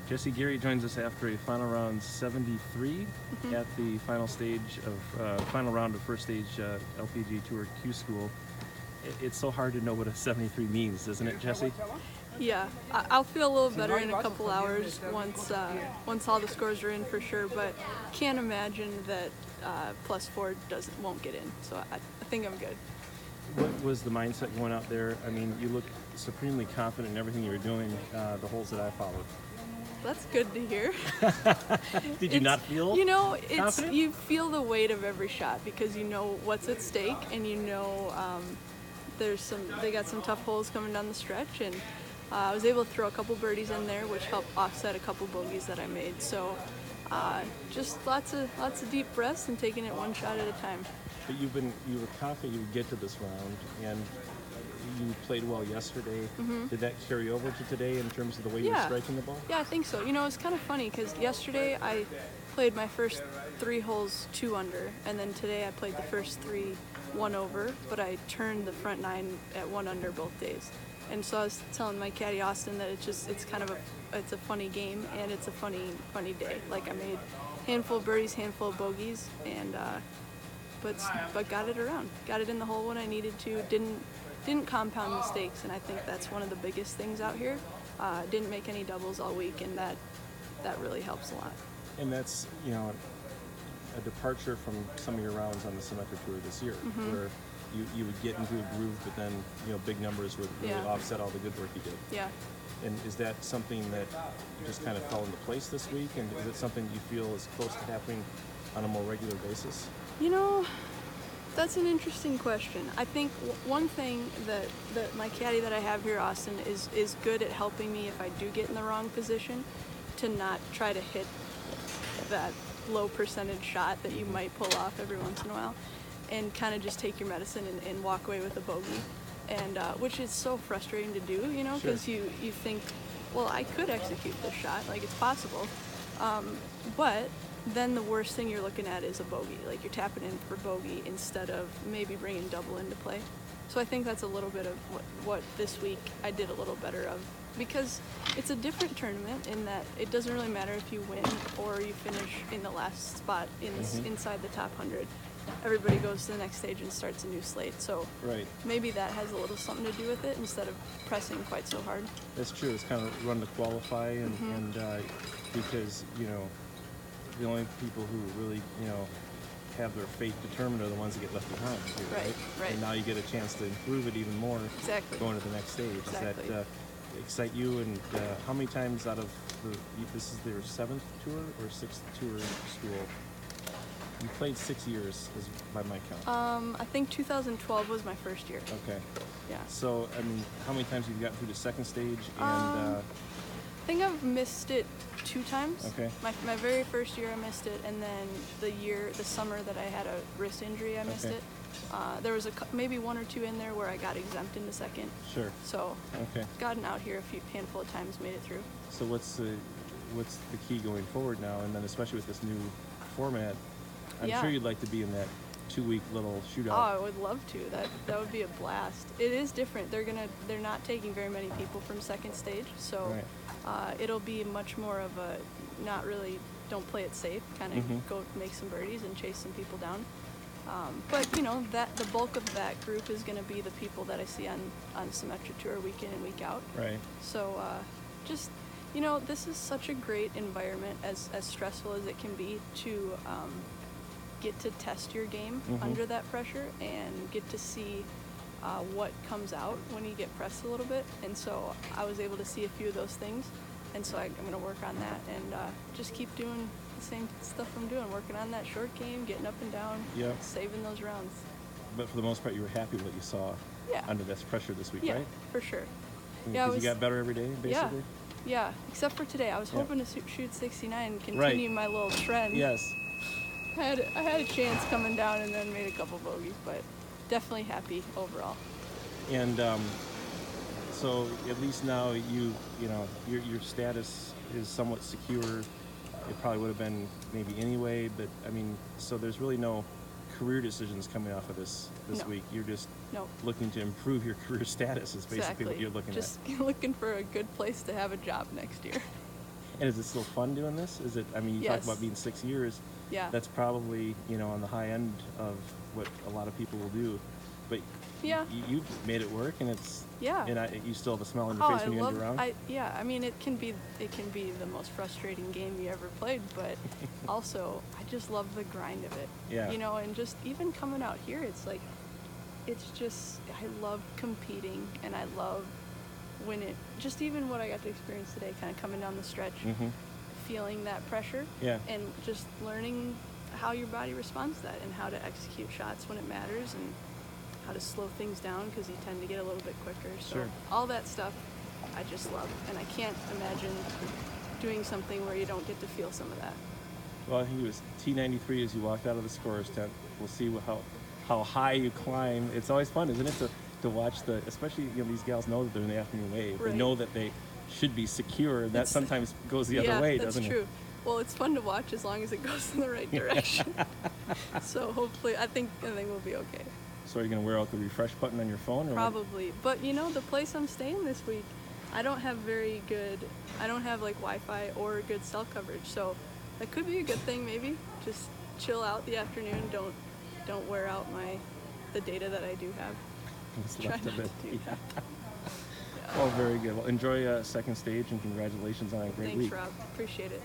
Jessie, Gerry joins us after a final round 73 at the final stage of final round of first stage LPGA Tour Q-School. It's so hard to know what a 73 means, isn't it, Jessie? Yeah, I'll feel a little better in a couple hours once all the scores are in for sure. But can't imagine that +4 won't get in. So I think I'm good. What was the mindset going out there? I mean, you look supremely confident in everything you were doing. The holes that I followed. That's good to hear. Did you not feel? Confident? You feel the weight of every shot because you know what's at stake, and you know they got some tough holes coming down the stretch, and I was able to throw a couple birdies in there, which helped offset a couple bogeys that I made. So just lots of deep breaths and taking it one shot at a time. But you were confident you would get to this round, and you played well yesterday. Did that carry over to today in terms of the way you were striking the ball? Yeah, I think so. It's kind of funny because yesterday I played my first 3 holes 2 under, and then today I played the first 3 1 over, but I turned the front 9 at 1 under both days. And so I was telling my caddy Austin that it's kind of a funny game, and it's a funny day. Like I made handful of birdies, handful of bogeys, and but got it around, got it in the hole when I needed to. Didn't compound mistakes, and I think that's one of the biggest things out here. Didn't make any doubles all week, and that really helps a lot. And that's a departure from some of your rounds on the Symetric Tour this year, where you would get into a groove, but then big numbers would really offset all the good work you did. Yeah. And is that something that just kind of fell into place this week? And is it something you feel is close to happening on a more regular basis? That's an interesting question. I think one thing that my caddy that I have here, Austin, is good at helping me if I do get in the wrong position to not try to hit that low percentage shot that you might pull off every once in a while, and kind of just take your medicine and walk away with a bogey, and which is so frustrating to do, because you think, well, I could execute this shot, like it's possible, but then the worst thing you're looking at is a bogey. Like you're tapping in for bogey instead of maybe bringing double into play. So I think that's a little bit of what this week I did a little better of, because it's a different tournament in that it doesn't really matter if you win or you finish in the last spot inside the top 100. Everybody goes to the next stage and starts a new slate. So maybe that has a little something to do with it instead of pressing quite so hard. That's true. It's kind of run to qualify, and because the only people who really have their fate determined are the ones that get left behind here, right? And now you get a chance to improve it even more going to the next stage. Exactly. Does that excite you? And how many times out of this is their 7th tour or 6th tour school? You played 6 years, is by my count. I think 2012 was my first year. Okay. Yeah. So, I mean, how many times have you gotten through the second stage? And I think I've missed it 2 times. Okay. My very first year I missed it, and then the summer that I had a wrist injury I missed it. There was maybe 1 or 2 in there where I got exempt in the second. Sure. So gotten out here a handful of times, made it through. So what's the key going forward now, and then especially with this new format? I'm sure you'd like to be in that 2-week little shootout. Oh, I would love to. That would be a blast. It is different. They're not taking very many people from second stage, so it'll be much more of a don't play it safe, kind of go make some birdies and chase some people down. But the bulk of that group is going to be the people that I see on Symetric Tour week in and week out. Right. So just this is such a great environment, as stressful as it can be, to get to test your game under that pressure and get to see what comes out when you get pressed a little bit. And so I was able to see a few of those things, and so I'm going to work on that and just keep doing the same stuff I'm doing, working on that short game, getting up and down, saving those rounds. But for the most part, you were happy with what you saw under this pressure this week, right? Yeah, for sure. Because you got better every day, basically? Yeah, except for today. I was hoping to shoot 69 and continue my little trend. Yes. I had a chance coming down and then made a couple bogeys, but definitely happy overall. And so at least now your status is somewhat secure. It probably would have been maybe anyway, but I mean, so there's really no career decisions coming off of this week. You're just looking to improve your career status is basically what you're looking at. Just looking for a good place to have a job next year. And is it still fun doing this? Is it? I mean, you talk about Yes. being 6 years. Yeah. That's probably on the high end of what a lot of people will do, but Yeah. you've made it work, and it's Yeah. and you still have a smile on your Oh, face I when you end love. your round. I mean, it can be the most frustrating game you ever played, but also I just love the grind of it. Yeah. And just even coming out here, it's just I love competing, and I love when it just even what I got to experience today, kind of coming down the stretch, feeling that pressure, Yeah. and just learning how your body responds to that, and how to execute shots when it matters, and how to slow things down because you tend to get a little bit quicker. So Sure. all that stuff I just love, and I can't imagine doing something where you don't get to feel some of that. Well, I think it was T93 as you walked out of the scorer's tent. We'll see how high you climb. It's always fun, isn't it, to watch especially these gals know that they're in the afternoon wave. Right. They know that they should be secure. That sometimes goes the other way, doesn't it? Yeah, that's true. Well, it's fun to watch as long as it goes in the right direction. So hopefully, I think we'll be okay. So are you going to wear out the refresh button on your phone? Or Probably. But the place I'm staying this week, I don't have like Wi-Fi or good cell coverage. So that could be a good thing, maybe. Just chill out the afternoon. Don't wear out the data that I do have. What's Try left not of it? to do that. Oh, very good. Well, enjoy second stage, and congratulations on a great Thanks, week. Rob. Appreciate it.